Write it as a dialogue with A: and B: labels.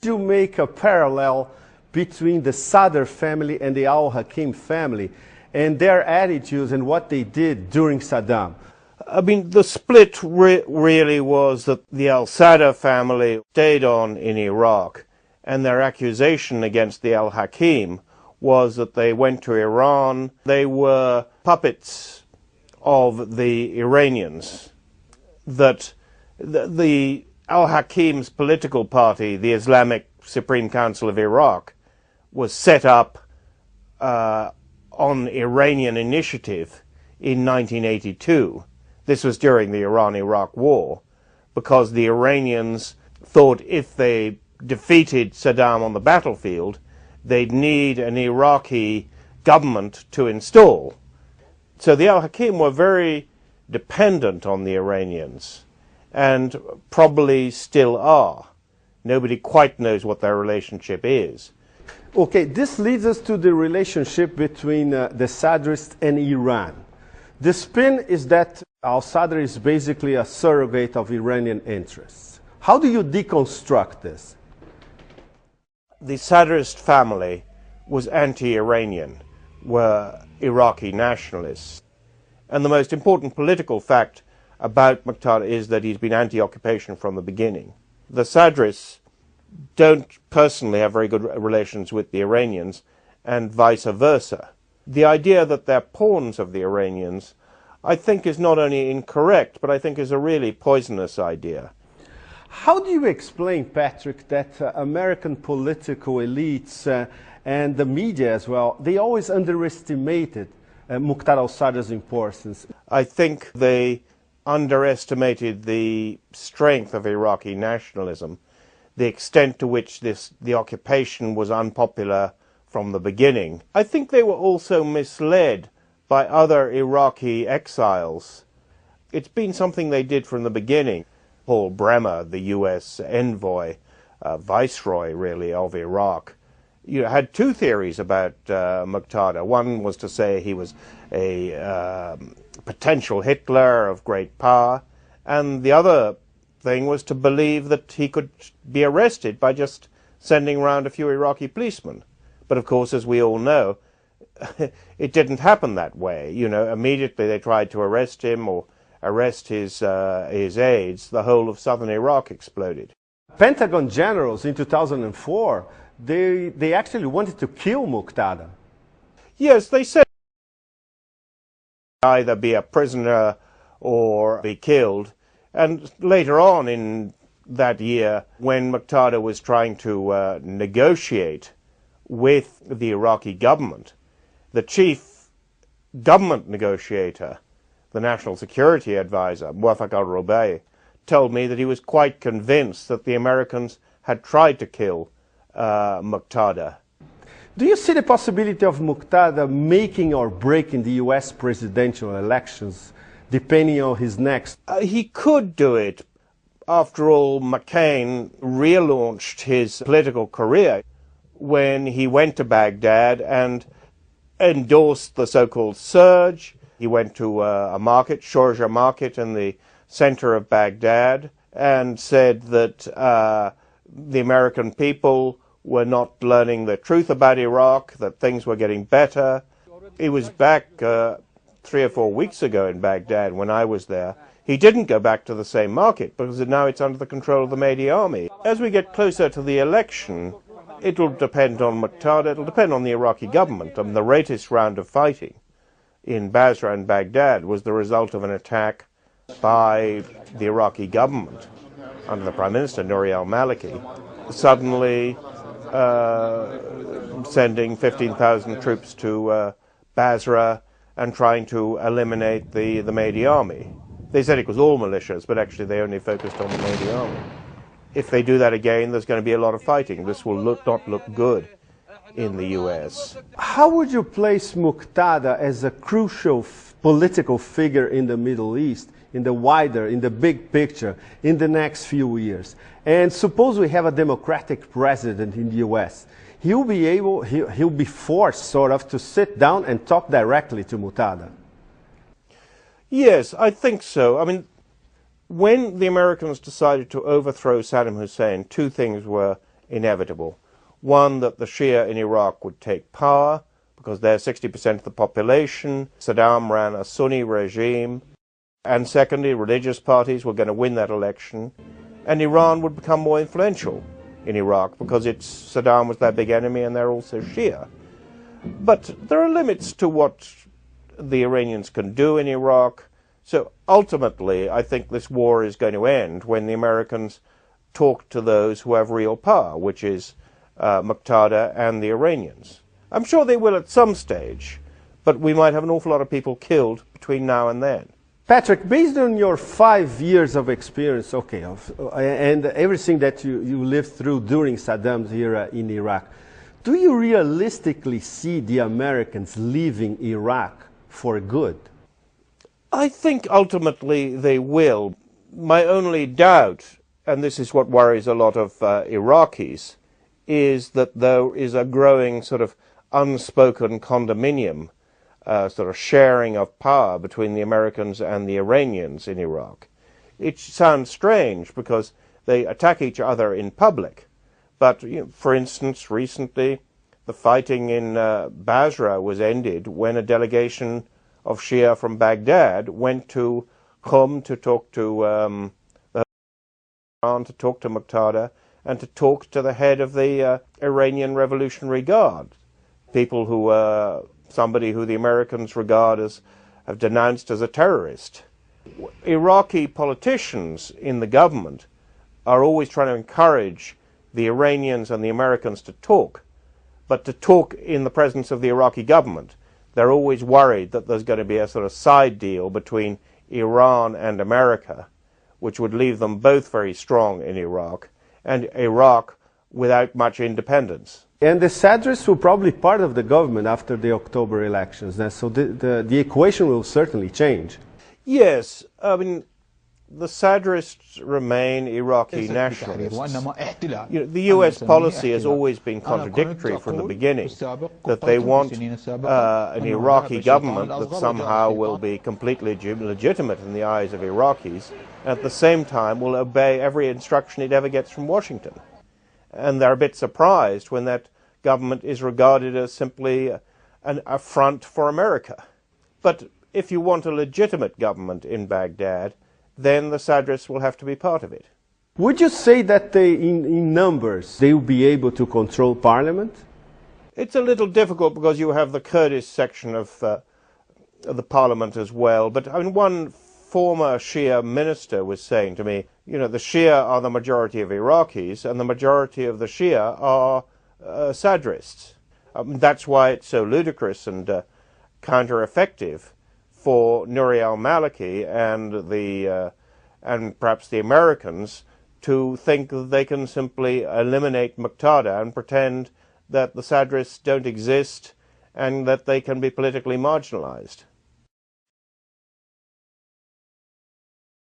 A: You make a parallel between the Sadr family and the al-Hakim family and their attitudes and what they did during Saddam.
B: I mean, the split really was that the al-Sadr family stayed on in Iraq, and their accusation against the al-Hakim was that they went to Iran. They were puppets of the Iranians, that the al-Hakim's political party, the Islamic Supreme Council of Iraq, was set up on Iranian initiative in 1982. This was during the Iran-Iraq War, because the Iranians thought if they defeated Saddam on the battlefield, they'd need an Iraqi government to install. So the al-Hakim were very dependent on the Iranians, and probably still are. Nobody quite knows what their relationship is.
A: Okay, this leads us to the relationship between the Sadrists and Iran. The spin is that al-Sadr is basically a surrogate of Iranian interests. How do you deconstruct this?
B: The Sadrist family was anti-Iranian, were Iraqi nationalists. And the most important political fact about Muqtada is that he's been anti-occupation from the beginning. The Sadrists don't personally have very good relations with the Iranians, and vice versa. The idea that they're pawns of the Iranians, I think, is not only incorrect, but I think is a really poisonous idea.
A: How do you explain, Patrick, that American political elites and the media as well, they always underestimated Muqtada al-Sadr's importance?
B: I think they underestimated the strength of Iraqi nationalism, the extent to which the occupation was unpopular from the beginning. I think they were also misled by other Iraqi exiles. It's been something they did from the beginning. Paul Bremer, the US envoy, viceroy really of Iraq, had two theories about Muqtada. One was to say he was a potential Hitler of great power, and the other thing was to believe that he could be arrested by just sending around a few Iraqi policemen. But of course, as we all know, it didn't happen that way. You know, immediately they tried to arrest him or arrest his aides, the whole of southern Iraq exploded.
A: Pentagon generals in 2004, they actually wanted to kill Muqtada.
B: Yes, they said either be a prisoner or be killed. And later on in that year, when Muqtada was trying to negotiate with the Iraqi government, the chief government negotiator, the National Security Advisor, told me that he was quite convinced that the Americans had tried to kill Muqtada.
A: Do you see the possibility of Muqtada making or breaking the US presidential elections, depending on his next?
B: He could do it. After all, McCain relaunched his political career when he went to Baghdad and endorsed the so-called surge. He went to a market, Shorja market, in the center of Baghdad, and said that the American people were not learning the truth about Iraq, that things were getting better. He was back 3 or 4 weeks ago in Baghdad when I was there. He didn't go back to the same market because now it's under the control of the Mahdi army. As we get closer to the election, it'll depend on Muqtada, it'll depend on the Iraqi government. I mean, the latest round of fighting in Basra and Baghdad was the result of an attack by the Iraqi government under the Prime Minister, Nouri al-Maliki, suddenly sending 15,000 troops to Basra and trying to eliminate the Mahdi army. They said it was all militias, but actually they only focused on the Mahdi army. If they do that again, there's going to be a lot of fighting. This will not look good in the US.
A: How would you place Muqtada as a crucial political figure in the Middle East, in the big picture, in the next few years? And suppose we have a democratic president in the US. He'll be forced sort of to sit down and talk directly to Muqtada.
B: Yes, I think so. I mean, when the Americans decided to overthrow Saddam Hussein, two things were inevitable. One, that the Shia in Iraq would take power, because they're 60% of the population. Saddam ran a Sunni regime. And secondly, religious parties were going to win that election. And Iran would become more influential in Iraq, because Saddam was their big enemy and they're also Shia. But there are limits to what the Iranians can do in Iraq. So ultimately, I think this war is going to end when the Americans talk to those who have real power, which is Muqtada and the Iranians. I'm sure they will at some stage, but we might have an awful lot of people killed between now and then.
A: Patrick, based on your 5 years of experience, and everything that you lived through during Saddam's era in Iraq, do you realistically see the Americans leaving Iraq for good?
B: I think ultimately they will. My only doubt, and this is what worries a lot of Iraqis, is that there is a growing sort of unspoken condominium, sort of sharing of power between the Americans and the Iranians in Iraq. It sounds strange because they attack each other in public. But, for instance, recently the fighting in Basra was ended when a delegation of Shia from Baghdad went to Qum to talk to Muqtada and to talk to the head of the Iranian Revolutionary Guard, people who were somebody who the Americans regard as, have denounced as a terrorist. Iraqi politicians in the government are always trying to encourage the Iranians and the Americans to talk, but to talk in the presence of the Iraqi government. They're always worried that there's going to be a sort of side deal between Iran and America, which would leave them both very strong in Iraq, and Iraq without much independence.
A: And the Sadrists were probably part of the government after the October elections, so the equation will certainly change.
B: Yes, I mean, the Sadrists remain Iraqi nationalists. The US policy has always been contradictory from the beginning, that they want an Iraqi government that somehow will be completely legitimate in the eyes of Iraqis, and at the same time will obey every instruction it ever gets from Washington. And they're a bit surprised when that government is regarded as simply an affront for America. But if you want a legitimate government in Baghdad, then the Sadrists will have to be part of it.
A: Would you say that in numbers they will be able to control parliament?
B: It's a little difficult because you have the Kurdish section of the parliament as well. But I mean, one former Shia minister was saying to me, the Shia are the majority of Iraqis and the majority of the Shia are Sadrists. That's why it's so ludicrous and counter-effective for Nouri al-Maliki and perhaps the Americans to think that they can simply eliminate Muqtada and pretend that the Sadrists don't exist and that they can be politically marginalized.